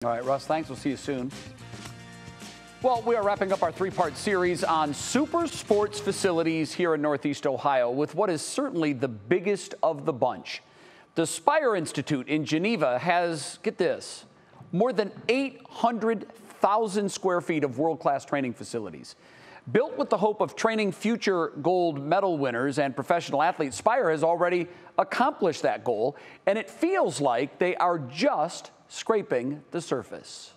All right, Russ, thanks. We'll see you soon. Well, we are wrapping up our three-part series on super sports facilities here in Northeast Ohio with what is certainly the biggest of the bunch. The SPIRE Institute in Geneva has, get this, more than 800,000 square feet of world-class training facilities. Built with the hope of training future gold medal winners and professional athletes, SPIRE has already accomplished that goal, and it feels like they are just scraping the surface.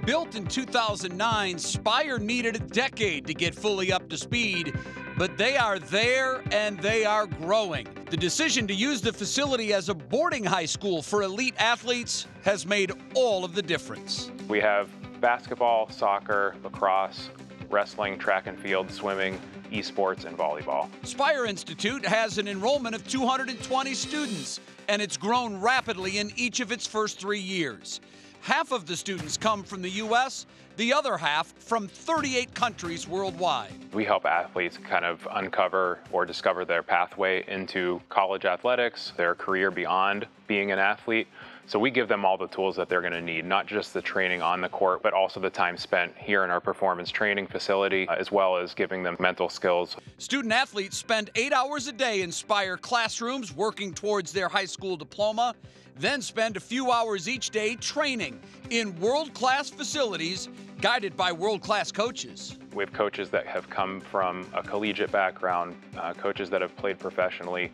Built in 2009, SPIRE needed a decade to get fully up to speed, but they are there and they are growing. The decision to use the facility as a boarding high school for elite athletes has made all of the difference. We have basketball, soccer, lacrosse, wrestling, track and field, swimming, eSports, and volleyball. SPIRE Institute has an enrollment of 220 students, and it's grown rapidly in each of its first 3 years. Half of the students come from the U.S., the other half from 38 countries worldwide. We help athletes kind of uncover or discover their pathway into college athletics, their career beyond being an athlete. So we give them all the tools that they're going to need, not just the training on the court, but also the time spent here in our performance training facility, as well as giving them mental skills. Student athletes spend 8 hours a day in SPIRE classrooms working towards their high school diploma, then spend a few hours each day training in world-class facilities guided by world-class coaches. We have coaches that have come from a collegiate background, coaches that have played professionally,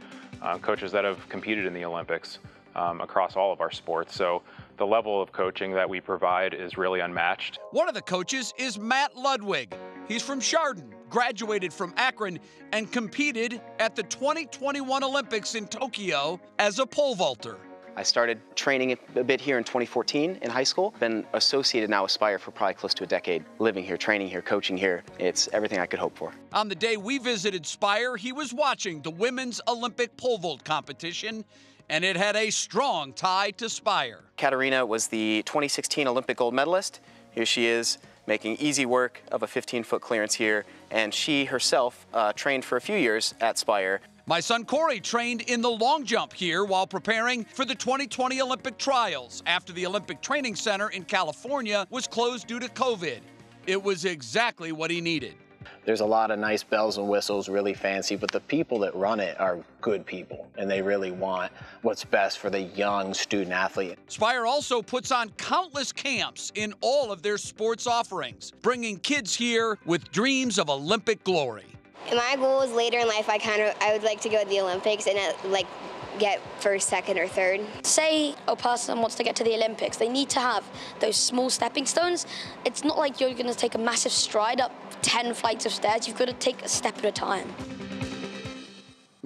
coaches that have competed in the Olympics. Across all of our sports. So the level of coaching that we provide is really unmatched. One of the coaches is Matt Ludwig. He's from Chardon, graduated from Akron, and competed at the 2021 Olympics in Tokyo as a pole vaulter. I started training a bit here in 2014 in high school. Been associated now with SPIRE for probably close to a decade. Living here, training here, coaching here. It's everything I could hope for. On the day we visited SPIRE, he was watching the women's Olympic pole vault competition, and it had a strong tie to SPIRE. Katarina was the 2016 Olympic gold medalist. Here she is making easy work of a 15-foot clearance here, and she herself trained for a few years at SPIRE. My son Corey trained in the long jump here while preparing for the 2020 Olympic trials after the Olympic Training Center in California was closed due to COVID. It was exactly what he needed. There's a lot of nice bells and whistles, really fancy, but the people that run it are good people, and they really want what's best for the young student athlete. SPIRE also puts on countless camps in all of their sports offerings, bringing kids here with dreams of Olympic glory. My goal is later in life, I would like to go to the Olympics and get first, second, or third. Say a person wants to get to the Olympics, they need to have those small stepping stones. It's not like you're going to take a massive stride up 10 flights of stairs. You've got to take a step at a time.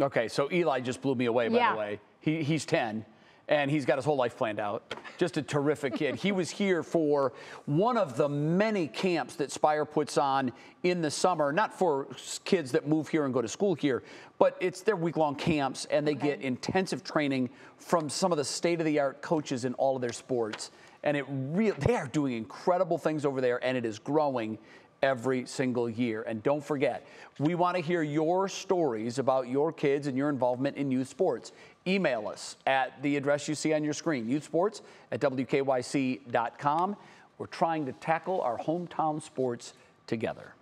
Okay, so Eli just blew me away, by the way. He's 10, and he's got his whole life planned out. Just a terrific kid. He was here for one of the many camps that SPIRE puts on in the summer, not for kids that move here and go to school here, but it's their week-long camps, and they get intensive training from some of the state-of-the-art coaches in all of their sports. And they are doing incredible things over there, and it is growing every single year. And don't forget, we want to hear your stories about your kids and your involvement in youth sports. Email us at the address you see on your screen, youthsports@wkyc.com. We're trying to tackle our hometown sports together.